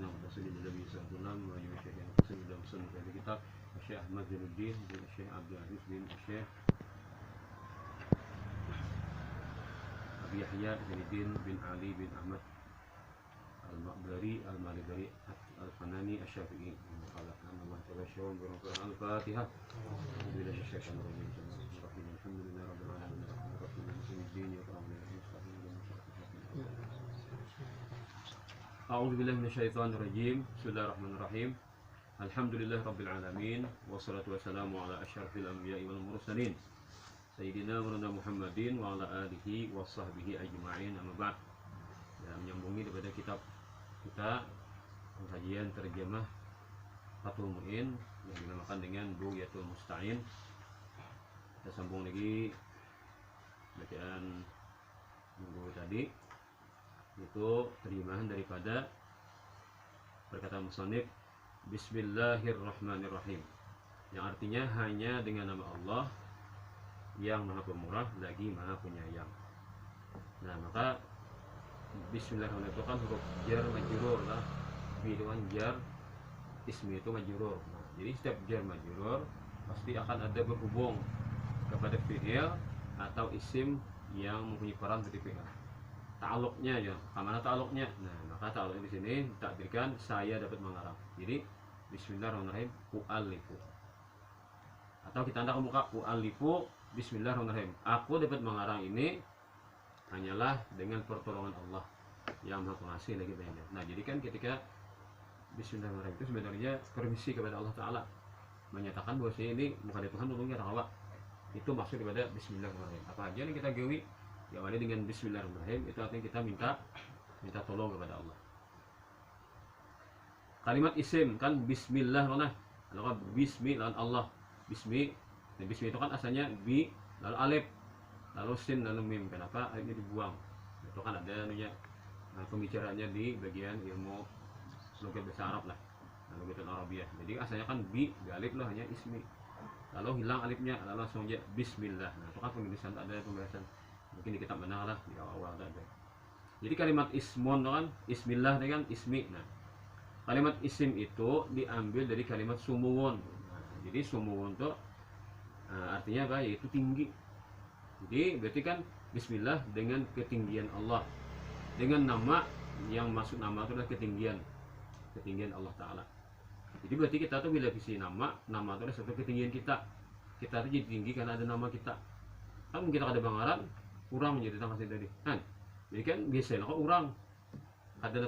wasallam wa sayyidina Nabi sallallahu alaihi wasallam wa sayyidina Muslim dari kitab Syekh Ahmad Zainuddin bin Syekh Abdul Aziz bin Syekh Abi Yahya Zainuddin bin Ali bin Ahmad Al-Maqdari Al-Malibari Al-Fanani Asy-Syafi'i qala Allah tabasyawun bi Al-Fatihah bila syaitan rajim alhamdulillah rabbil alamin arrahmanir rahim maliki A'udzu billahi minasyaitonir rajim. Bismillahirrahmanirrahim. Alhamdulillah rabbil alamin wassalatu wassalamu ala asyrafil anbiya'i wal mursalin sayyidina wa nabiyina Muhammadin wa ala alihi washabbihi ajma'in amma ba'd. Ya, menyambungi daripada kitab kita kajian terjemah Fathul Mu'in yang dinamakan dengan Bughyatul Musta'in. Kita sambung lagi bacaan minggu tadi, itu terjemahan daripada perkataan musannif Bismillahirrahmanirrahim, yang artinya hanya dengan nama Allah yang maha pemurah lagi maha penyayang. Nah, maka Bismillahirrahmanirrahim itu kan huruf jar majrur lah, bi itu kan jar, ismi itu majrur. Nah, jadi setiap jar majrur pasti akan ada berhubung kepada fi'il atau isim yang mempunyai peran dari fi'il. Ta'alluqnya ya, kemana ta'alluqnya? Nah, maka ta'alluqnya di sini ditakdirkan saya dapat mengarang. Jadi Bismillahirrahmanirrahim u'allifu. Atau kita tanda ke muka u'allifu Bismillahirrahmanirrahim. Aku dapat mengarang ini hanyalah dengan pertolongan Allah yang Maha Pengasih lagi banyak. Nah, jadi kan ketika Bismillahirrahmanirrahim itu sebenarnya permisi kepada Allah Ta'ala, menyatakan bahwa ini bukan dari Tuhan, tolongnya Allah. Itu maksud daripada Bismillahirrahmanirrahim. Apa aja yang kita gawi yang ada dengan Bismillahirrahmanirrahim, itu artinya kita minta tolong kepada Allah. Kalimat isim kan Bismillah mana? Kalau Bismi lawan Allah, Bismi, dan Bismi itu kan asalnya bi lalu alif lalu sin lalu mim. Kenapa alifnya dibuang? Itu kan ada namanya pembicaraannya di bagian ilmu logat bahasa Arab lah, logat Arabiyah. Jadi asalnya kan bi alif lah, hanya ismi. Lalu hilang alifnya, lalu langsung aja Bismillah. Nah, itu kan penulisan, tak ada pembahasan. Mungkin di kitab mana lah, di awal ada. Jadi kalimat ismun kan, ismillah kan ismi. Nah, kalimat isim itu diambil dari kalimat sumuwun. Nah, jadi sumuwun itu artinya apa? Yaitu tinggi. Jadi berarti kan Bismillah dengan ketinggian Allah, dengan nama yang masuk nama itu adalah ketinggian Allah Ta'ala. Jadi berarti kita tuh bila isi nama itu adalah suatu ketinggian kita. Kita tuh jadi tinggi karena ada nama kita. Kan kita ada bangaran kurang menjadi tangkas tadi kan, jadi kan biasanya kok orang kada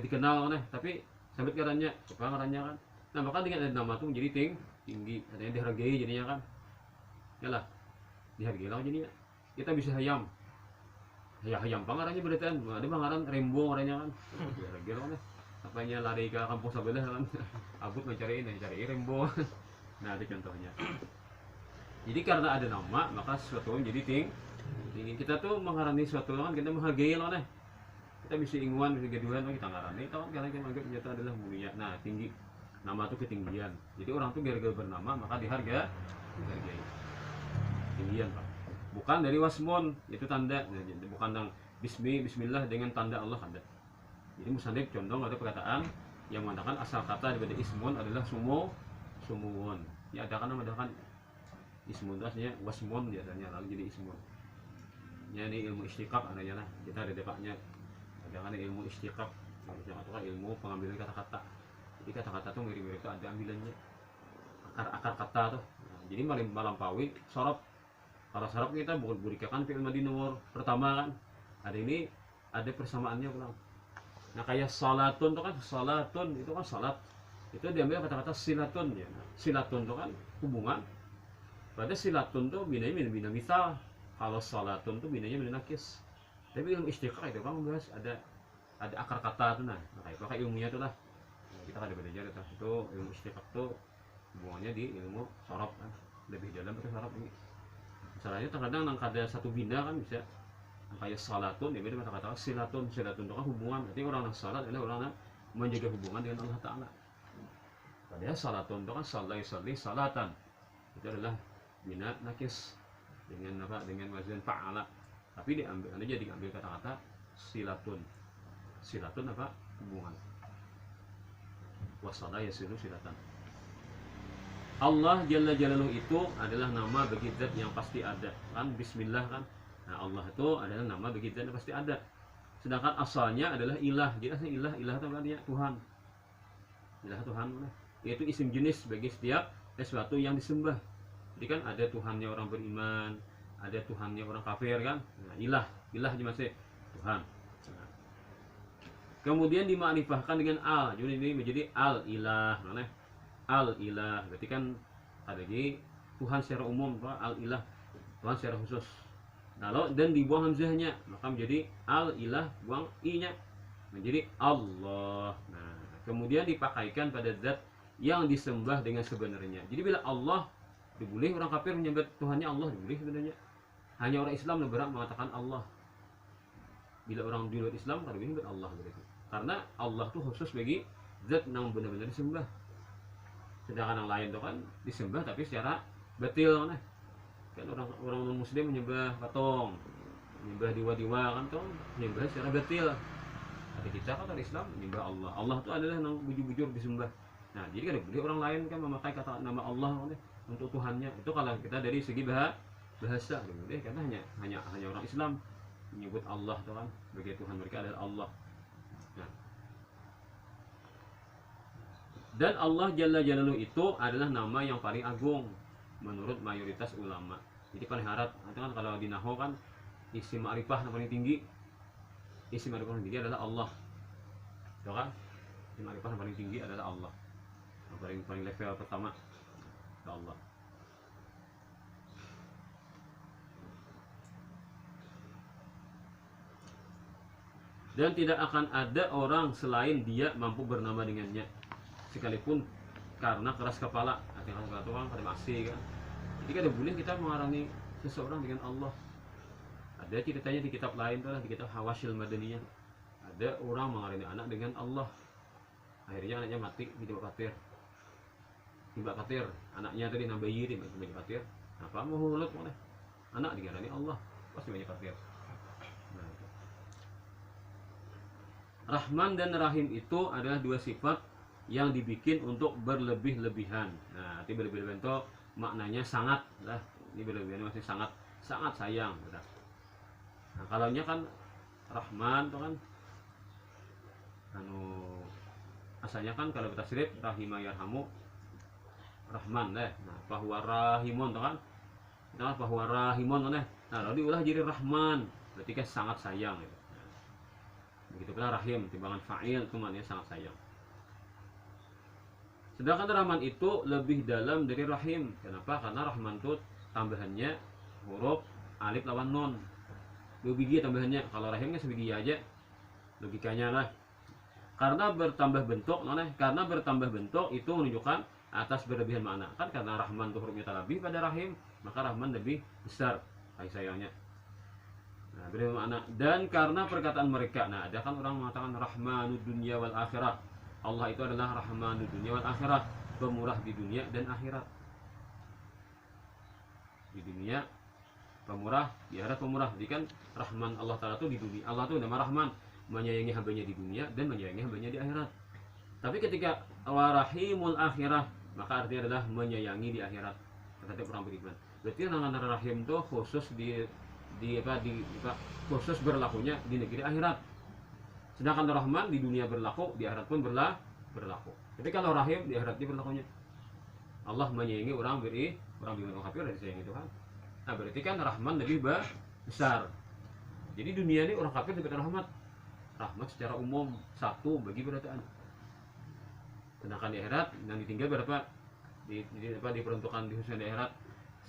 dikenal kan, tapi sampai karannya kan. Nah, maka dengan ada nama itu menjadi tinggi, adanya dihargai jadinya kan, yalah dihargai lah jadinya. Kita bisa hayam pangarannya berarti kan, ada bangaran rembo orangnya kan, dihargai lah kan. Apanya lari ke kampung sebelah kan, abut mencari rembo. Nah, ada contohnya. Jadi karena ada nama, maka sesuatu menjadi tinggi. Kita tuh mengharani sesuatu kan, kita menghargai loh nih. Kita bisa inguan, bisa gaduhan, kita mengharani. Tahu karena kita menganggap senjata adalah mulia. Nah, tinggi. Nama itu ketinggian. Jadi orang tuh gara-gara bernama, maka dihargai. Tinggian, Pak. Bukan dari wasmun, itu tanda. Bukan yang Bismillah dengan tanda Allah ada. Jadi musannif condong ada perkataan yang mengatakan asal kata daripada ismun adalah sumuwun. Ya, ada kan ismun itu aslinya wasmun biasanya, lalu jadi ismun. Ya, ini ilmu istiqaq adanya lah. Kita ada dekatnya. Ada ilmu istiqaq. Yang itu kan ilmu pengambilan kata-kata. Jadi kata-kata tuh mirip-mirip itu ada ambilannya. Akar kata tuh. Nah, jadi melampaui sorof. Kalau sorof kita berikan fi'il madhi nomor pertama kan. Ada ini ada persamaannya pulang. Nah, kayak salatun tuh kan, salatun itu kan salat. Itu diambil kata-kata silatun ya. Nah, silatun itu kan hubungan. Pada silatun tuh binanya bina misal, kalau salatun tuh binanya bina nakis. Tapi ilmu istiqaq itu kan membahas ada akar kata tuh. Nah, maka ilmunya tuh lah. Nah, kita ada belajar itu ilmu istiqaq tuh hubungannya di ilmu sorof kan, lebih dalam ke sorof ini. Misalnya terkadang ada satu bina kan bisa kayak salatun, ya beda kata-kata silatun itu kan hubungan. Berarti orang yang salat adalah orang yang menjaga hubungan dengan Allah Ta'ala. Padahal salatun itu kan salli salatan. Itu adalah bina nakis dengan apa? Dengan wazan fa'ala. Tapi diambil kata-kata silatun apa? hubungan. Wasala yasilu silatan. Allah Jalla Jalaluhu itu adalah nama bagi zat yang pasti ada. Kan bismillah kan. Nah, Allah itu adalah nama bagi zat yang pasti ada. Sedangkan asalnya adalah ilah. Jadi asalnya ilah itu artinya Tuhan. Ilah Tuhan. Yaitu isim jenis bagi setiap sesuatu yang disembah. Jadi kan ada Tuhannya orang beriman, ada Tuhannya orang kafir kan. Nah, ilah masih Tuhan. Nah. Kemudian dimakrifahkan dengan al. Jadi ini menjadi al-ilah. Nah, al-ilah berarti kan ada lagi Tuhan secara umum, al-ilah Tuhan secara khusus. Kalau dan dibuang hamzahnya maka menjadi al-ilah, buang i-nya menjadi Allah. Nah, kemudian dipakaikan pada zat yang disembah dengan sebenarnya. Jadi bila Allah diboleh orang kafir menyembah Tuhannya Allah diboleh sebenarnya. Hanya orang Islam yang berhak mengatakan Allah. Bila orang di luar Islam kalau menyembah Allah berarti. Karena Allah itu khusus bagi zat yang benar-benar disembah. Sedangkan yang lain itu kan disembah tapi secara batil kan. Kan orang non muslim menyembah patung, menyembah dewa-dewa kan tuh menyembah secara batil. Ada kita kan orang Islam menyembah Allah. Allah itu adalah yang bujur-bujur disembah. Nah, jadi kan boleh orang lain kan memakai kata nama Allah kan, untuk Tuhannya. Itu kalau kita dari segi bahasa boleh karena hanya orang Islam menyebut Allah tuh kan sebagai Tuhan mereka adalah Allah. Nah, dan Allah Jalla Jalaluhu itu adalah nama yang paling agung menurut mayoritas ulama. Jadi paling harap, kan kalau di nahwu kan isim ma'rifah yang paling tinggi. Isim ma'rifah yang tinggi adalah Allah. Tahu kan? Isim ma'rifah yang paling tinggi adalah Allah. Yang paling level pertama adalah Allah. Dan tidak akan ada orang selain dia mampu bernama dengannya. Sekalipun karena keras kepala, artinya keras kepala pada masih kan. Jadi kan boleh kita mengarani seseorang dengan Allah. Ada ceritanya di kitab lain tuh, di kitab Hawasil Madaniyah. Ada orang mengarani anak dengan Allah. Akhirnya anaknya mati di tempat patir. Tiba patir, anaknya tadi nambah bayi di tempat patir. Apa mau hulut boleh? Anak digarani Allah, pasti banyak patir. Nah, itu. Rahman dan Rahim itu adalah dua sifat yang dibikin untuk berlebih-lebihan. Nah, arti berlebih-lebihan itu maknanya sangat lah. Ini berlebihan maksudnya sangat sayang. Nah, kalau nya kan Rahman itu kan asalnya kan kalau kita tasrif rahima yarhamu Rahman deh. Nah, bahwa rahimun itu kan. Nah, bahwa rahimun deh. Nah, lalu diulah jadi Rahman, berarti kan sangat sayang gitu. Nah, begitu pula rahim, timbangan fa'il itu maknanya sangat sayang. Sedangkan Rahman itu lebih dalam dari Rahim. Kenapa? Karena Rahman itu tambahannya huruf alif lawan nun. 2 biji tambahannya. Kalau Rahim kan sebiji aja. Logikanya lah. Karena bertambah bentuk itu menunjukkan atas berlebihan makna. Kan karena Rahman itu hurufnya lebih pada Rahim, maka Rahman lebih besar kasih sayangnya. Nah, berlebihan makna. Dan karena perkataan mereka, nah ada kan orang mengatakan Rahmanud dunya wal akhirah. Allah itu adalah Rahmanud dunya wal akhirah, pemurah di dunia dan akhirat. Di dunia pemurah, di akhirat pemurah. Jadi kan Rahman Allah Ta'ala itu di dunia. Allah itu nama Rahman, menyayangi hambanya di dunia dan menyayangi hambanya di akhirat. Tapi ketika warahimul akhirah, maka artinya adalah menyayangi di akhirat. Kata orang beriman. Berarti nama Rahim itu khusus khusus berlakunya di negeri akhirat. Sedangkan Rahman di dunia berlaku, di akhirat pun berlaku. Tapi kalau Rahim di akhirat dia berlakunya. Allah menyayangi orang beriman kafir dari sayangi Tuhan. Nah, berarti kan Rahman lebih besar. Jadi dunia ini orang kafir dapat rahmat. Rahmat secara umum satu bagi berataan. Sedangkan di akhirat yang ditinggal berapa? Diperuntukkan di khususnya di akhirat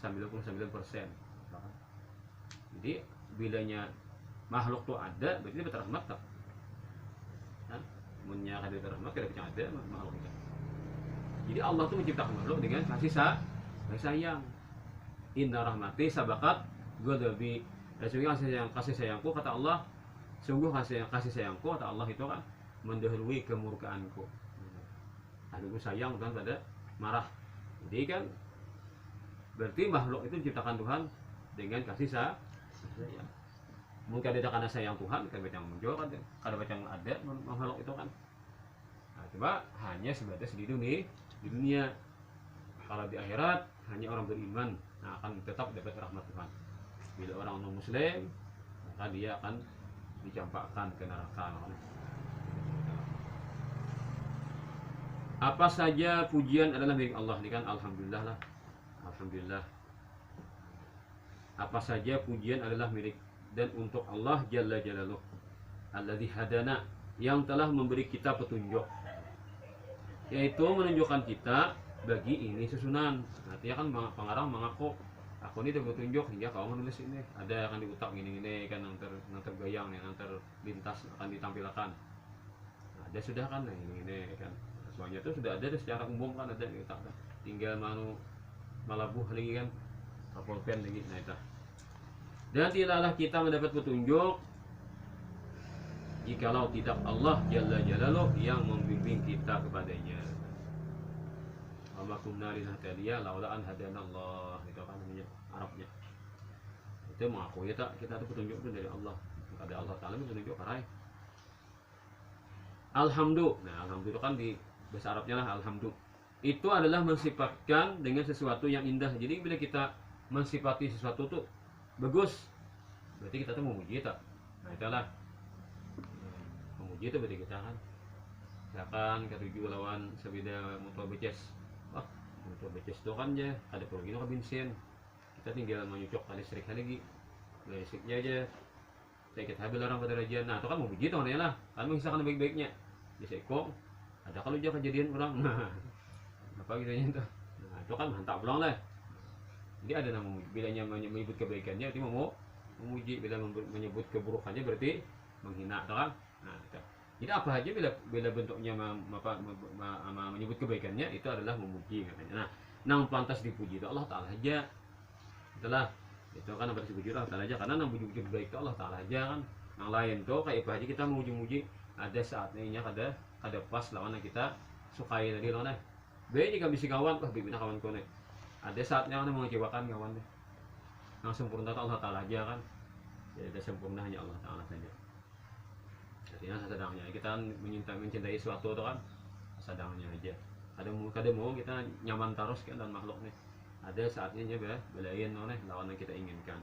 99%. Jadi bilanya makhluk itu ada, berarti dapat rahmat tak? Munya kada rahmat kada bisa ada makhluk itu. Jadi Allah itu menciptakan makhluk dengan kasih sayang. Inna rahmati sabaqat ghadabi. Sungguh kasih sayangku kata Allah, sungguh kasih sayangku kata Allah itu kan mendahului kemurkaanku. Aku sayang kan pada marah. Jadi kan berarti makhluk itu diciptakan Tuhan dengan kasih sayang. Mungkin ada karena sayang Tuhan, kada yang muncul kan, kada yang ada makhluk itu kan. Nah, coba hanya sebatas di dunia. Kalau di akhirat hanya orang beriman nah akan tetap dapat rahmat Tuhan. Bila orang non muslim maka dia akan dicampakkan ke neraka. Apa saja pujian adalah milik Allah. Ini kan alhamdulillah lah. Alhamdulillah. Apa saja pujian adalah milik dan untuk Allah Jalla Jalaluh. Alladzi hadana, yang telah memberi kita petunjuk. Yaitu menunjukkan kita bagi ini susunan. Artinya kan pengarang mengaku aku ini petunjuk hingga kau menulis ini. Ada akan diutak gini-gini kan yang tergoyang yang terlintas akan ditampilkan. Nah, ada sudah kan ini kan. Semuanya itu sudah ada secara umum kan ada diutak. Tinggal malabuh lagi kan. Pulpen lagi nah itu. Dan tidaklah kita mendapat petunjuk jikalau tidak Allah Jalla Jalaluh yang membimbing kita kepadanya. Wa kunna linahtadiya laula an hadanallah, itu kan namanya Arabnya. Itu mengaku ya tak kita itu petunjuk itu dari Allah. Ada Allah Taala petunjuk karai. Alhamdulillah. Nah, alhamdulillah kan di bahasa Arabnya lah alhamdulillah. Itu adalah mensifatkan dengan sesuatu yang indah. Jadi bila kita mensifati sesuatu tuh bagus, berarti kita tuh memuji tak. Nah, itulah. Memuji itu berarti kita kan. Misalkan ketujuh lawan sebeda motor beces. Wah, motor beces itu kan aja ada pergi ke bensin. Kita tinggal menyucuk listrik lagi. Listriknya aja. Saya kita habis orang pada rajian. Nah, itu kan memuji tuh lah. Kan mengisahkan baik-baiknya. Bisa kok ada kalau aja kejadian orang. Nah, apa gitu tuh. Nah, itu kan mantap pulang lah. Jadi ada nama bilanya menyebut kebaikannya berarti mau memuji, bila menyebut keburukannya berarti menghina, kan? Nah, itu. Jadi apa aja bila bentuknya menyebut kebaikannya itu adalah memuji katanya. Nah, nang pantas dipuji itu Allah Taala aja. Itulah. Itu kan pantas dipuji Allah Taala aja karena nang puji baik itu Allah Taala aja kan. Yang lain tuh kayak apa aja kita memuji-muji ada saatnya ada pas lawan yang kita sukai tadi lawan. Be jika bisa kawan, wah bibina kawan konek. Ada saatnya kan mengecewakan kawan deh. Yang sempurna Allah Taala aja kan. Jadi ada sempurna hanya Allah Taala saja. Artinya sedangnya kita mencintai sesuatu itu kan sedangnya aja. Kadang mau kita nyaman terus kan dan makhluk nih. Ada saatnya juga belain oleh lawan yang kita inginkan.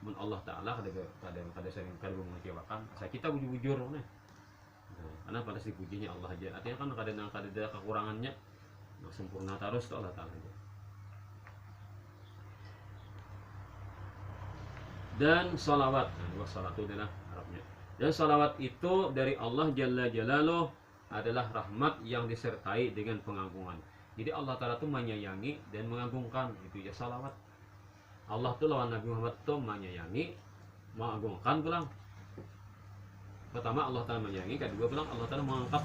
Mun Allah Taala kada sering mengecewakan. Saya kita bujur-bujur nih. Nah, karena pada si pujinya Allah aja. Artinya kan kada kekurangannya. Nah, sempurna terus itu Allah Taala aja. Dan salawat, nah, salat itu adalah Arabnya. Dan salawat itu dari Allah Jalla Jalaluh adalah rahmat yang disertai dengan pengagungan. Jadi Allah Ta'ala itu menyayangi dan mengagungkan, itu ya salawat. Allah itu lawan Nabi Muhammad itu menyayangi, mengagungkan pulang. Pertama Allah Ta'ala menyayangi, kedua pulang Allah Ta'ala mengangkat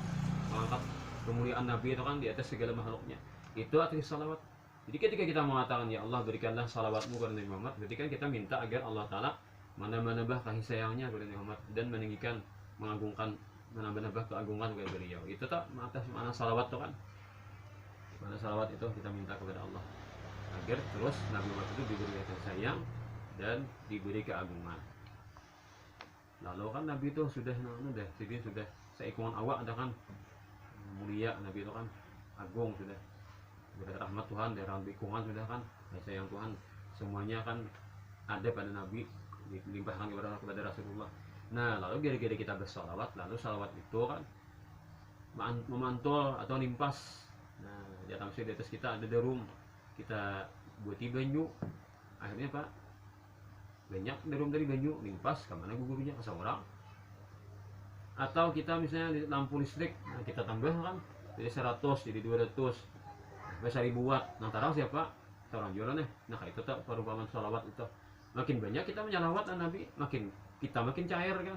kemuliaan Nabi itu kan di atas segala makhluknya. Itu artinya salawat. Jadi ketika kita mengatakan ya Allah berikanlah salawatmu kepada Nabi Muhammad, berarti kan kita minta agar Allah Ta'ala menambah kasih sayangnya kepada Nabi Muhammad dan meninggikan, mengagungkan, menambah keagungan kepada beliau. Itu tak atas mana salawat itu kan. Mana salawat itu kita minta kepada Allah agar terus Nabi Muhammad itu diberi kasih sayang dan diberi keagungan. Lalu kan Nabi itu sudah seikungan awak ada kan mulia Nabi itu kan agung sudah. Berkat rahmat Tuhan dari lingkungan sudah kan sayang Tuhan semuanya kan ada pada Nabi dilimpahkan kepada Rasulullah. Nah lalu gara-gara kita bersalawat, lalu salawat itu kan memantul atau limpas. Nah di atas kita ada derum, kita buati banyu, akhirnya pak banyak derum dari banyu limpas kemana gugurnya ke seorang. Atau kita misalnya di lampu listrik, nah, kita tambah kan dari 100 jadi 200 1000 watt. Nah taruh siapa? Seorang jualan nah itu tak perumpamaan salawat itu. Makin banyak kita menyalawat Nabi, kita makin cair kan.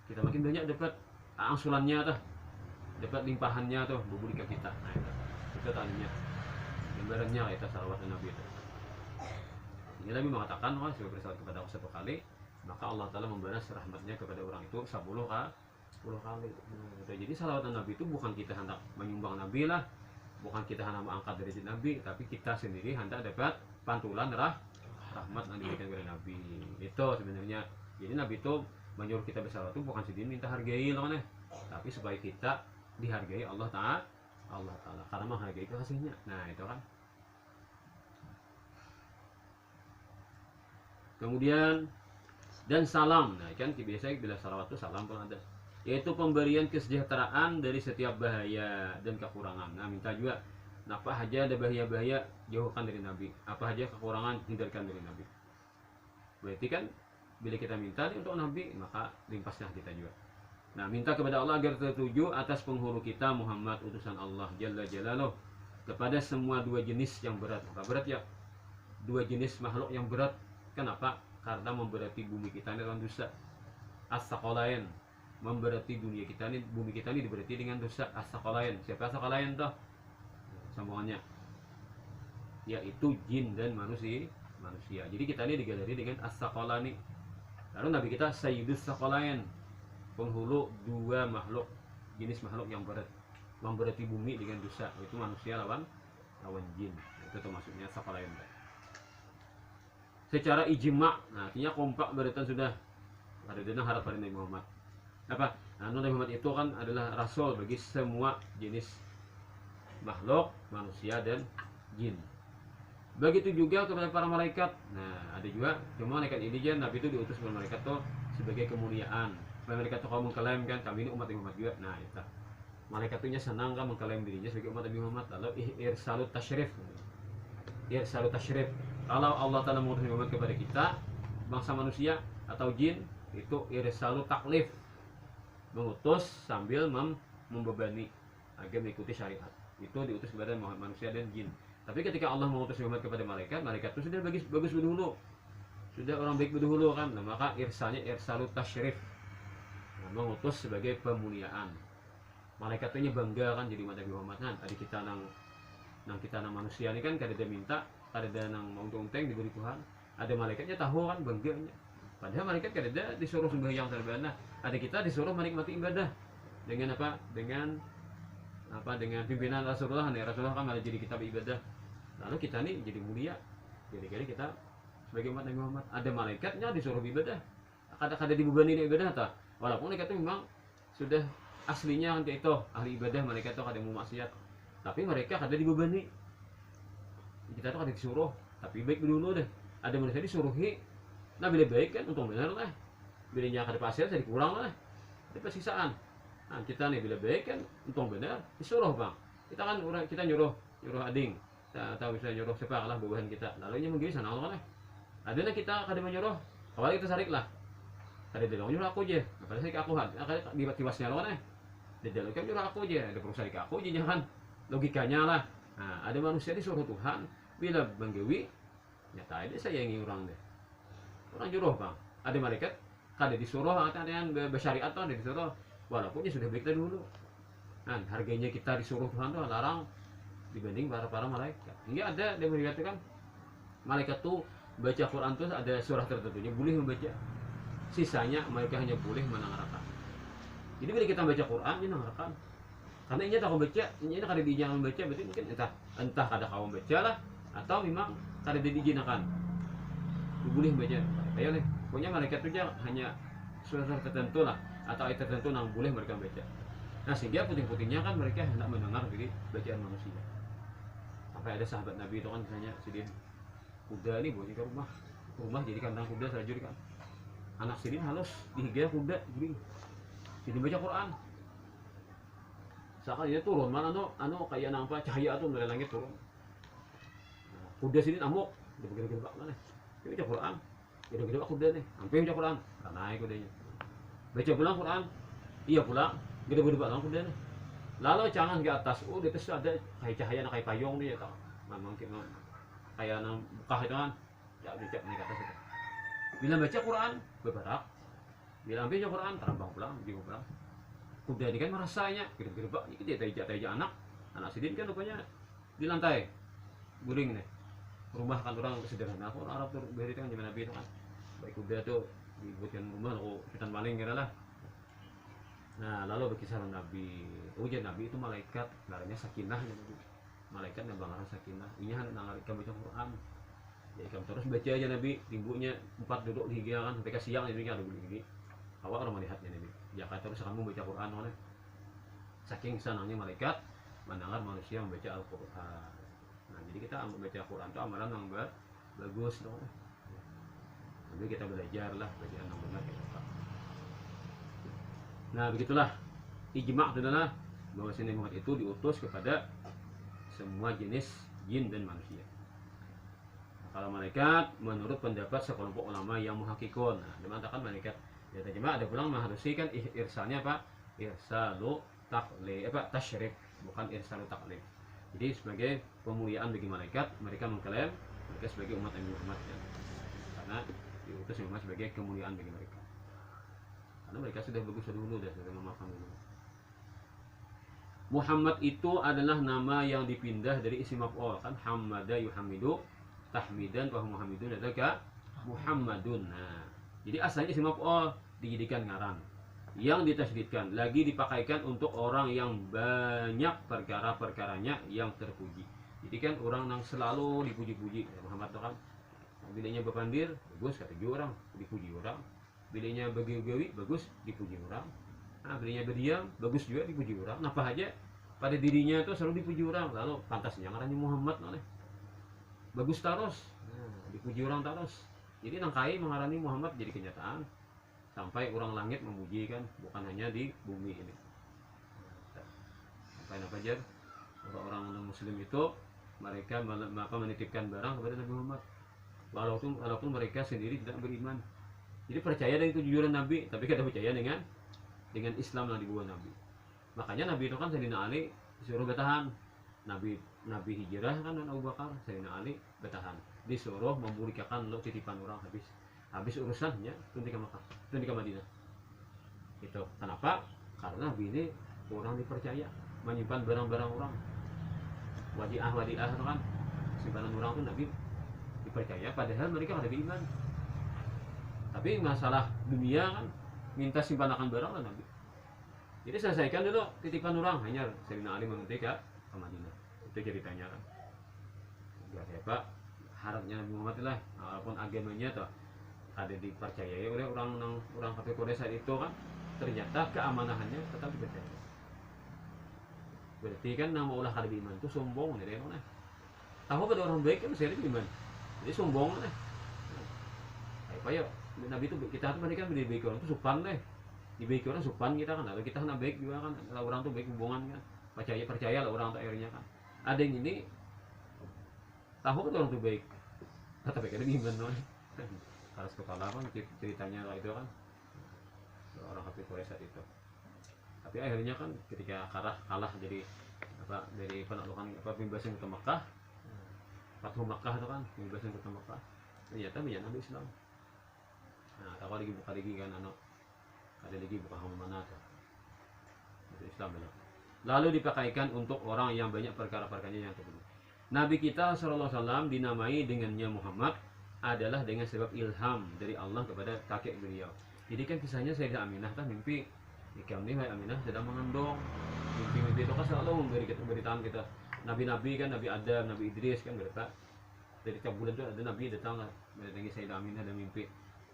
Kita makin banyak dapat angsulannya tuh. Dapat limpahannya tuh bubur ke kita. Nah itu tadinya. Gambarannya kita salawat Nabi itu. Ini Nabi mengatakan wah sebagai bersalawat kepada aku 1 kali, maka Allah Taala membalas rahmatnya kepada orang itu 10 kali. Jadi salawat Nabi itu bukan kita hendak menyumbang Nabi lah. Bukan kita hanya mengangkat dari Nabi, tapi kita sendiri hendak dapat pantulan rahmat yang diberikan kepada Nabi. Itu sebenarnya. Jadi Nabi itu menyuruh kita bersalawat itu bukan sedih minta hargai loh kan, tapi supaya kita dihargai Allah Ta'ala. Karena menghargai kasihnya. Nah itu kan. Kemudian dan salam. Nah kan biasanya bila salawat itu salam pun ada, yaitu pemberian kesejahteraan dari setiap bahaya dan kekurangan. Nah minta juga, apa aja ada bahaya-bahaya jauhkan dari Nabi, apa aja kekurangan hindarkan dari Nabi. Berarti kan bila kita minta untuk Nabi, maka limpasnya kita juga. Nah minta kepada Allah agar tertuju atas penghulu kita Muhammad, utusan Allah Jalla Jalaluh, kepada semua dua jenis yang berat. Apa berat ya? Dua jenis makhluk yang berat. Kenapa? Karena memberati bumi kita ini dengan dosa. As-saqalain, memberati dunia kita ini, bumi kita ini diberati dengan dosa. As-saqalain, siapa as-saqalain toh? Sambungannya yaitu jin dan manusia. Jadi kita ini digaleri dengan as-saqalani. Lalu Nabi kita Sayyidus Saqalain, penghulu dua makhluk, jenis makhluk yang berat, memberati bumi dengan dosa, itu manusia lawan jin. Itu termasuknya Saqalain. Secara ijma, nah, artinya kompak berita sudah ada dana harap pada Nabi Muhammad. Apa? Nah, Nabi Muhammad itu kan adalah rasul bagi semua jenis makhluk, manusia dan jin. Begitu juga kepada para malaikat. Nah, ada juga, cuma malaikat ini kan Nabi itu diutus oleh malaikat tuh sebagai kemuliaan. Supaya malaikat tuh kalau mengklaim kan kami ini umat Nabi Muhammad juga. Nah, itu. Malaikat tuhnya senang kan mengklaim dirinya sebagai umat Nabi Muhammad. Lalu irsalut tasyrif. Kalau Allah Ta'ala mengutus Nabi Muhammad kepada kita, bangsa manusia atau jin, itu irsalut taklif, mengutus sambil membebani agar mengikuti syariat. Itu diutus kepada manusia dan jin. Tapi ketika Allah mengutus Muhammad kepada malaikat, malaikat itu sudah bagus berdahulu, sudah orang baik berdahulu kan. Nah, maka irsalnya irsalut tasyrif, nah, mengutus sebagai pemuliaan. Malaikat itu bangga kan jadi umat Nabi Muhammad kan. Adik kita nang kita nang manusia ini kan kada dia minta, kada dia nang mau untung diberi Tuhan. Ada malaikatnya tahu kan bangganya. Padahal malaikat kada dia disuruh sembahyang terbana. Ada kita disuruh menikmati ibadah dengan apa? Dengan pimpinan Rasulullah nih. Rasulullah kan malah jadi kita beribadah. Lalu kita nih jadi mulia. Jadi kita sebagai umat Nabi Muhammad. Ada malaikatnya disuruh beribadah. Kada dibebani ibadah ta. Walaupun malaikat itu memang sudah aslinya itu ahli ibadah, malaikat itu kada mau maksiat. Tapi mereka kada dibebani. Kita tuh kada disuruh, tapi baik dulu deh. Ada manusia disuruhi. Nah bila baik kan untung benar lah. Bila nya kada pasir jadi kurang lah. Itu persisaan. Nah, kita nih bila baik kan untung benar disuruh bang. Kita kan kita nyuruh ading. Tahu bisa nyuruh siapa lah bawahan kita. Lalu nya menggiris sana Allah kan. Ada nak kita kada menyuruh. Awalnya kita sarik lah. Kada dia nyuruh aku aja. Apa saya ke aku kan. Kada tiba-tibasnya lo kan. Dia kan nyuruh aku aja. Ada perusahaan ke aku aja jangan. Logikanya lah. Nah, ada manusia disuruh Tuhan bila menggawi nyata aja saya ingin orang deh. Orang nyuruh bang. Ada malaikat kada disuruh ada yang bersyariat tuh ada disuruh. Walaupun dia sudah baik dulu. Nah, harganya kita disuruh Tuhan tuh larang dibanding para malaikat. Hingga ada dia mengatakan malaikat tuh baca Quran tuh ada surah tertentunya boleh membaca. Sisanya mereka hanya boleh mendengarkan. Jadi bila kita baca Quran ini mendengarkan. Karena ini tak kau baca, ini kada diizinkan membaca, berarti mungkin entah kada kau baca lah atau memang kada diizinkan. Boleh membaca. Kayak nih, pokoknya malaikat itu hanya surah tertentu lah atau ayat tertentu yang boleh mereka baca. Nah sehingga puting-putingnya kan mereka hendak mendengar dari bacaan manusia. Sampai ada sahabat Nabi itu kan misalnya Sidin kuda nih bawa ke rumah jadi kandang kuda serajuri kan. Anak Sidin halus dihiga kuda jadi Sidin baca Quran. Seakan dia turun mana kayak nampak cahaya tuh dari langit turun. Nah, kuda Sidin amuk gede-gede mana? Dia baca Quran. Gede-gede kuda nih. Sampai baca Quran. Naik kudanya. Baca pulang Quran. Iya pulang. Gede-gede banget kuda nih. Lalu jangan ke atas. Oh di atas ada kayak cahaya kayak payung nih ya tau. Memang kayak nang buka itu kan. Ya dicek naik ke atas itu. Bila baca Quran berbarak. Bila ambil baca Quran terbang pulang, juga pulang. Kuda ini kan merasanya gede-gede banget. Ini dia anak Sidin kan rupanya di lantai guling nih. Rumah kan orang sederhana. Aku orang Arab tuh beri kan zaman Nabi itu kan. Baik kuda tuh dibuatkan rumah aku hutan maling kira lah. Nah lalu berkisah Nabi. Ujian Nabi itu malaikat larangnya sakinah ya Nabi. Malaikat yang bangaran sakinah. Ini kan nangarikan baca Quran. Jadi kamu terus baca aja Nabi. Ibunya 4 duduk di higa kan sampai ke siang ini kan ada gini. Awak orang melihatnya Nabi. Ya kata terus kamu baca Quran oleh. Saking senangnya malaikat mendengar manusia membaca Al-Quran. Nah, jadi kita membaca Al-Quran itu amalan yang bagus dong. Jadi kita belajar lah bacaan yang benar kita. Nah, begitulah ijma' adalah bahwa Nabi Muhammad itu diutus kepada semua jenis jin dan manusia. Nah, kalau malaikat menurut pendapat sekelompok ulama yang muhakikun, nah, dimatakan malaikat ya terjemah ada pulang maharusi kan irsalnya apa? Irsalu tasyrif, bukan irsalu taklif. Jadi sebagai pemuliaan bagi malaikat, mereka mengklaim mereka sebagai umat Nabi Muhammad ya. Karena diutus Muhammad sebagai kemuliaan bagi mereka. Karena mereka sudah bagus dulu, sudah memaafkan dulu. Muhammad itu adalah nama yang dipindah dari isim maf'ul kan, hamada yuhamidu tahmidan wa muhammadun adalah Muhammadun. Nah, jadi asalnya isim maf'ul dijadikan ngaran yang ditasydidkan lagi dipakaikan untuk orang yang banyak perkara-perkaranya yang terpuji. Jadi kan orang yang selalu dipuji-puji Muhammad itu kan, bilanya bepandir bagus kata orang, dipuji orang. Bilanya begawi bagus dipuji orang. Nah, bilanya berdiam bagus juga dipuji orang. Nah, apa aja pada dirinya itu selalu dipuji orang. Lalu pantasnya ngarannya Muhammad oleh bagus terus. Nah, dipuji orang terus. Jadi nangkai mengarani Muhammad jadi kenyataan sampai orang langit memuji kan, bukan hanya di bumi ini. Sampai apa aja orang-orang muslim itu mereka menitipkan barang kepada Nabi Muhammad. Walaupun mereka sendiri tidak beriman. Jadi percaya dengan kejujuran Nabi, tapi tidak percaya dengan Islam yang dibawa Nabi. Makanya Nabi itu kan Sayyidina Ali disuruh bertahan. Nabi hijrah kan dan Abu Bakar, Sayyidina Ali bertahan. Disuruh memulikakan lo titipan orang habis urusannya tunti ke Makkah, tunti ke Madinah. Itu kenapa? Karena Nabi ini orang dipercaya menyimpan barang-barang orang. Wadiah itu kan simpanan orang itu Nabi dipercaya, padahal mereka ada beriman. Tapi masalah dunia kan minta simpanan barang lah Nabi. Jadi selesaikan dulu titipan orang, hanya Sayyidina Ali mengerti ke Madinah. Itu ceritanya kan. Biar siapa harapnya Nabi Muhammad lah, walaupun agamanya tuh ada dipercayai oleh orang kafir Quraisy saat itu kan, ternyata keamanahannya tetap dipercaya. Berarti kan nama ulah kada iman itu sombong nih mana? Tahu pada orang baik kan saya iman. Jadi sombong nih. Apa ya? Nabi itu kita tuh mereka baik orang itu sopan deh. Di baik orang sopan kita kan, kalau kita kan baik juga kan, kalau orang tuh baik hubungan kan, percaya lah orang tuh akhirnya kan. Ada yang ini tahu kan orang tuh baik, tapi kada iman non. Harus kepala kan ceritanya itu kan orang kafir Quraisy saat itu. Tapi akhirnya kan ketika kalah jadi apa dari penaklukan pembebasan ke Makkah, Fathu Makkah itu kan pembebasan ke Makkah, ternyata menjadi Islam. Nah, tahu lagi buka lagi kan ada lagi buka mana tuh itu Islam benar. Lalu dipakaikan untuk orang yang banyak perkara-perkaranya yang terpenuhi. Nabi kita SAW dinamai dengannya Muhammad adalah dengan sebab ilham dari Allah kepada kakek beliau. Jadi kan kisahnya Sayyidah Aminah kan mimpi ikan ini Aminah sedang mengandung. Mimpi itu kan selalu memberitaan kita. Nabi-nabi kan, Nabi Adam, Nabi Idris kan berita dari tiap bulan itu ada Nabi datang mendatangi Sayyidah Aminah dan mimpi.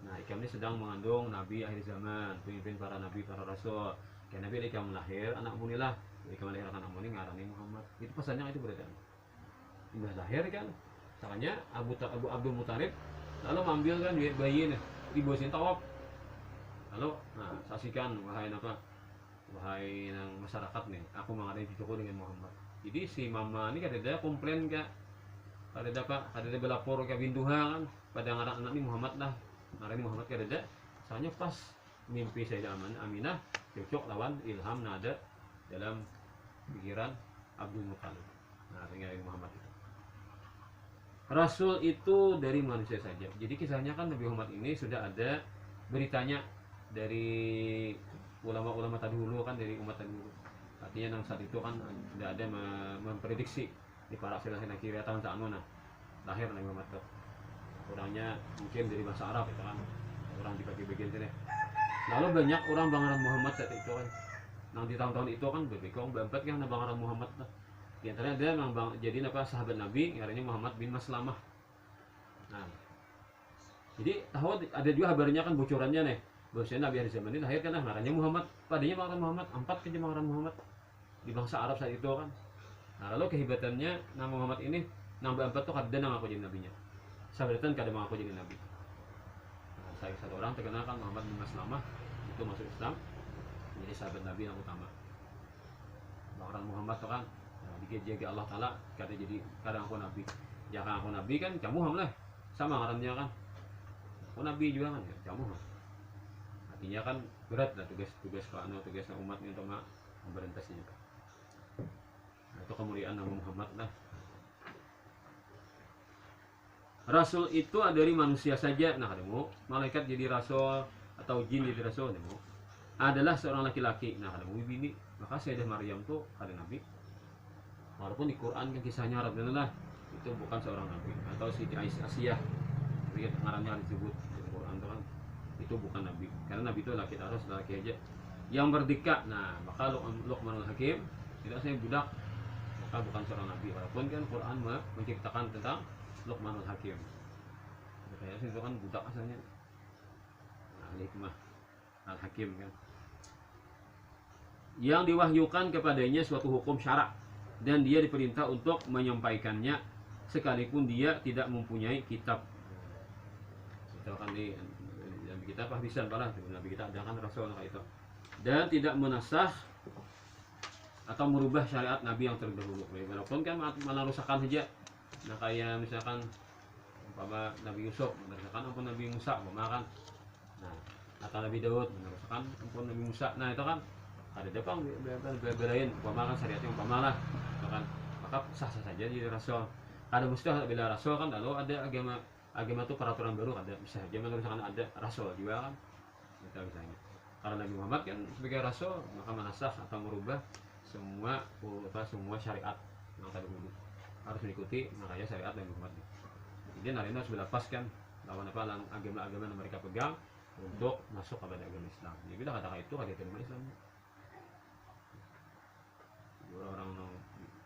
Nah, ikan ini sedang mengandung Nabi akhir zaman, pemimpin para Nabi, para Rasul. Karena Nabi ikan melahir anak munilah, ikan melahirkan anak muni ngarani Muhammad. Itu pesannya itu berita. Udah lahir kan, makanya Abu Abdul Muthalib lalu mengambil kan bayi nih dibawain tawaf. Lalu saksikan wahai masyarakat nih, aku mengadai cucuku dengan Muhammad. Jadi si mama ini kadang komplain kak, kadang berlapor ke binduha kan pada anak ini Muhammad lah, ini Muhammad kadang soalnya pas mimpi Sayyidah Aminah cocok lawan ilham nada dalam pikiran Abdul Muthalib. Nah, tinggal Muhammad itu. Rasul itu dari manusia saja. Jadi kisahnya kan Nabi Muhammad ini sudah ada beritanya dari ulama-ulama tadi dulu kan, dari umat tadi dulu. Artinya saat itu kan tidak ada memprediksi di para silahkan kira tahun mana lahir Nabi Muhammad itu. Orangnya mungkin dari bahasa Arab itu kan, orang di bagian sini. Lalu banyak orang bangaran Muhammad saat itu kan. Nah di tahun-tahun itu kan berbekong berempat kan bangaran Muhammad lah. Di antaranya ada yang jadi sahabat Nabi namanya Muhammad bin Maslamah. Nah, jadi tahu ada juga kabarnya kan bocorannya nih. Bahwasanya Nabi hari zaman ini lahir kan namanya Muhammad. Padanya bangaran Muhammad, 4 kan bangaran Muhammad. di bangsa Arab saat itu kan. Nah, lalu kehebatannya Nabi Muhammad ini nambah empat tuh kada nang aku jadi nabinya. Sabaratan kada mau aku jadi nabi. Nah, saya satu orang terkenal kan Muhammad bin Maslamah itu masuk Islam menjadi sahabat Nabi yang utama. Bahkan Muhammad tuh kan dijaga Allah Taala kada jadi kadang aku nabi. Ya kan aku nabi kan kamu hamlah sama ngarannya kan. Aku nabi juga kan ya kamu. Artinya kan berat lah tugas umat ini untuk memberintahnya. Nah, itu kemuliaan Nabi Muhammad lah. Rasul itu dari manusia saja. Nah, kamu malaikat jadi rasul atau jin jadi rasul, kamu adalah seorang laki-laki. Nah, kamu bini, maka Sayyidah Maryam tuh ada nabi. Walaupun di Quran kan kisahnya Arab lah, itu bukan seorang nabi. Atau Siti Aisyah, lihat ngarannya disebut di Quran itu kan, itu bukan nabi. Karena nabi itu laki harus laki aja. Yang merdeka, nah maka Luqmanul Hakim tidak saya budak, maka bukan seorang nabi. Walaupun kan Quran menciptakan tentang Luqmanul Hakim. Kayaknya itu kan budak asalnya. Nah, hikmah Al-Hakim kan. Yang diwahyukan kepadanya suatu hukum syarak dan dia diperintah untuk menyampaikannya sekalipun dia tidak mempunyai kitab. Itu kan di kitab habisan balah Nabi kita ada kan rasul kayak itu. Dan tidak menasah atau merubah syariat Nabi yang terdahulu. Walaupun kan meneruskan saja. Nah kayak misalkan umpama Nabi Yusuf meneruskan ampun Nabi Musa umpama kan. Nah, atau Nabi Daud meneruskan ampun Nabi Musa. Nah, itu kan ada depang belain umpama kan syariatnya umpama lah. Itu kan maka sah-sah saja jadi rasul. Ada mustahil bila rasul kan lalu ada agama itu peraturan baru ada bisa aja meneruskan ada rasul juga kan. Itu misalnya. Karena Nabi Muhammad kan sebagai rasul maka menasah atau merubah semua syariat yang terdahulu harus mengikuti makanya syariat Nabi Muhammad. Jadi narina harus dilepaskan lawan apa agama-agama yang mereka pegang untuk masuk kepada agama Islam. Jadi bila kata itu kada terima Islam. Orang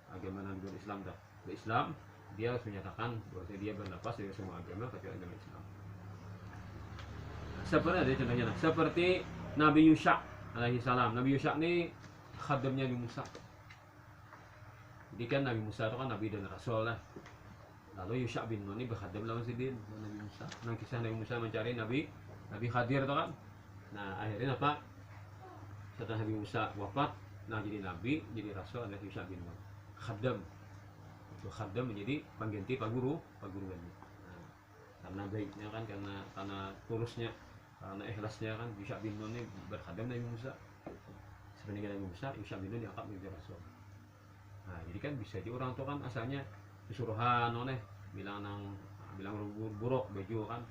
agama non Islam dah. Islam dia harus menyatakan bahwa dia berlepas dari semua agama kecuali agama Islam. Seperti ada contohnya, seperti Nabi Yusha alaihi salam. Nabi Yusha ini khadamnya Nabi Musa. Jadi kan Nabi Musa itu kan Nabi dan Rasul lah. Lalu Yusha bin Nun ini berkhadam lawan Sidin Nabi Musa. Nah kisah Nabi Musa mencari Nabi Khadir itu kan. Nah akhirnya apa? Setelah Nabi Musa wafat, nah jadi Nabi, jadi Rasul adalah Yusha bin Nun. Khadam. Itu khadam menjadi pengganti Pak Guru kan. Nah, karena baiknya kan karena tulusnya, karena ikhlasnya kan Yusha bin Nun ini berkhadam Nabi Musa. Sebenarnya Nabi Musa, Yusha bin Nun diangkat menjadi Rasul. Nah, jadi kan bisa di orang tua kan asalnya disuruhan bilang buruk baju kan,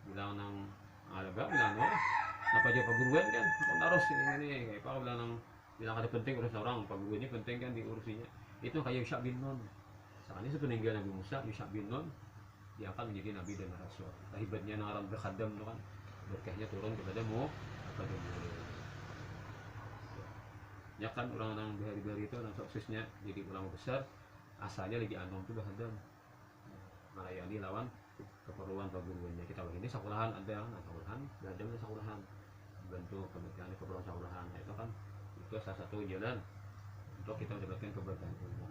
bilang nang ada bilang apa aja paguruan kan harus ini apa bilang ada penting urus orang paguruan ini penting kan diurusinya. Itu kayak Yusha bin Nun. Soalnya sepeninggal Nabi Musa, Yusha bin Nun dia akan menjadi nabi dan rasul. Hebatnya orang berkhadam itu kan berkahnya turun kepadamu apa ya kan orang bahari-bahari itu orang suksesnya jadi ulama besar asalnya lagi anom itu bahadam melayani lawan keperluan paguruannya. Kita begini sekolahan ada kan sekolahan bahadam ada sekolahan bentuk kemudian keperluan sekolahan. Nah, itu kan itu salah satu jalan untuk kita mendapatkan keberkahan ilmu.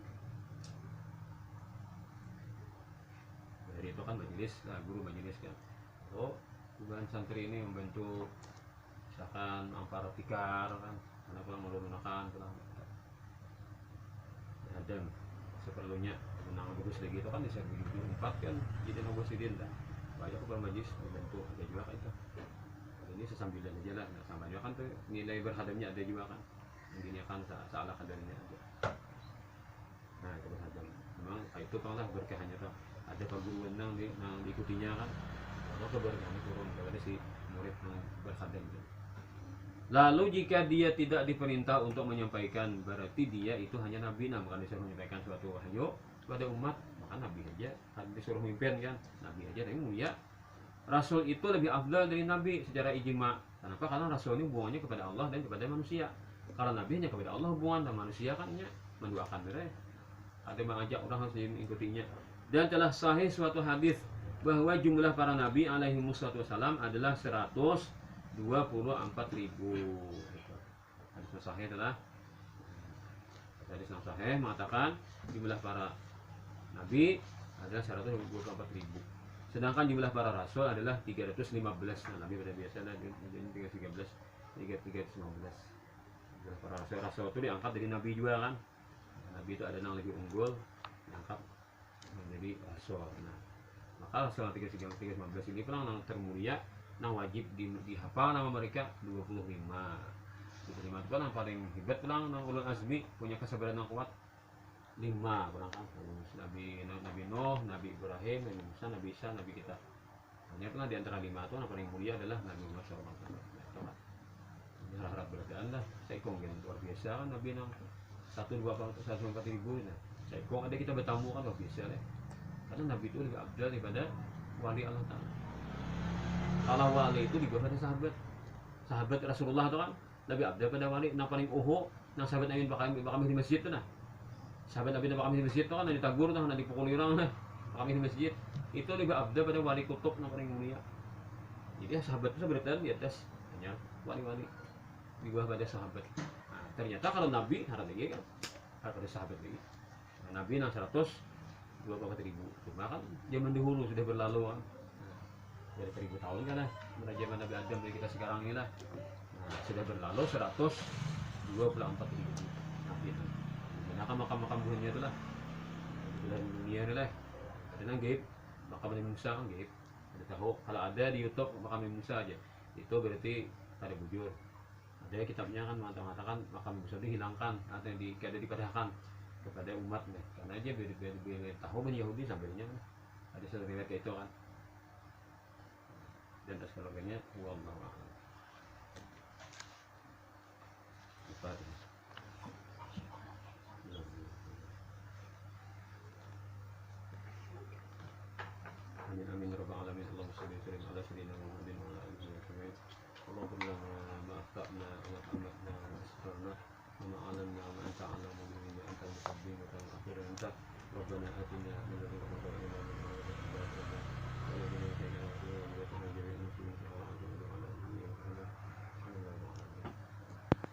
Dari itu kan majelis guru majelis kan bukan santri ini membantu misalkan ampar tikar kan karena pulang melunakkan pulang ada seperlunya menang bagus lagi itu kan di 2004 kan jadi nomor sidin dah banyak ke majlis membantu ada juga kan itu ini sesambilan aja lah nah, sama juga kan tuh nilai berhadamnya ada juga kan intinya kan salah kadarnya ada. Nah itu berhadam memang itu kan lah berkahnya tuh ada paguruan nang diikutinya kan kalau keberkahannya turun kepada si murid yang berhadam itu. Lalu jika dia tidak diperintah untuk menyampaikan berarti dia itu hanya nabi, nah bukan disuruh menyampaikan suatu wahyu kepada umat, maka nabi aja kan disuruh memimpin kan, nabi aja tapi mulia. Rasul itu lebih afdal dari nabi secara ijma. Kenapa? Karena rasul ini hubungannya kepada Allah dan kepada manusia. Kalau nabi hanya kepada Allah hubungan dan manusia kan hanya mendoakan mereka. Ada mengajak orang harus mengikutinya. Dan telah sahih suatu hadis bahwa jumlah para nabi alaihi wassalam adalah 124.000. Hadis sahih adalah Hadis yang sahih mengatakan jumlah para nabi adalah 124.000. Sedangkan jumlah para rasul adalah 315. Nah, nabi pada biasanya 313, 315. Jumlah para rasul itu diangkat dari nabi juga kan. Nabi itu ada yang lebih unggul, diangkat menjadi rasul. Nah, maka rasul 315 ini pun yang termulia, yang wajib dihafal nama mereka 25. 25 itu kan yang paling hebat pulang nang ulul azmi, punya kesabaran yang kuat. 5 kurang kan Nabi Nuh, Nabi Ibrahim, Nabi Musa, Nabi Isa, Nabi kita. Hanya kan di antara 5 itu yang paling mulia adalah Nabi Muhammad SAW. Ini harap beradaan lah. Saikong kan luar biasa kan Nabi nang 124.000. Nah, saikong ada kita bertamu kan luar biasa deh. Karena Nabi itu lebih abdal daripada wali Allah Ta'ala. Kalau wali itu di bawah sahabat. Sahabat Rasulullah itu kan lebih abdal pada wali. Yang paling nang sahabat Nabi bakal di masjid itu nah. Sahabat Nabi bakal di masjid itu kan ditagur nah, dipukul orang nah. Bakal di masjid. Itu lebih abdal pada wali kutub yang paling mulia. Jadi sahabat itu sebenarnya di atas hanya wali-wali di bawah pada sahabat. Nah, ternyata kalau Nabi harus lagi kan harus ada sahabat lagi. Nah, Nabi nang 124.000. Cuma kan zaman dahulu sudah berlalu kan. Dari 1000 tahun kan lah. Mulai zaman Nabi Adam dari kita sekarang ini lah. Nah, sudah berlalu 124.000 Nabi. Nah, makam-makam dunia itu lah. Di dunia ini lah. Ada yang gaib. Makam Nabi Musa kan gaib. Ada tahu kalau ada di YouTube makam Nabi Musa aja. Itu berarti ada bujur. Ada kitabnya kan mengatakan makam Musa dihilangkan atau ada dipadahkan kepada umat nih. Karena aja beda tahu kan Yahudi sampainya ada satu riwayat itu kan. Dan astrologinya wallahu a'lam. Amin amin ya rabbal alamin. Allahumma shalli wa sallim ala sayyidina Muhammadin wa ala alihi wa sahbihi. Allahumma ma akhtana wa amanna wa asrarna wa ma alamna wa anta alamu bihi anta al-muqaddim wa al-akhir anta rabbana atina min ladunka rahmatan wa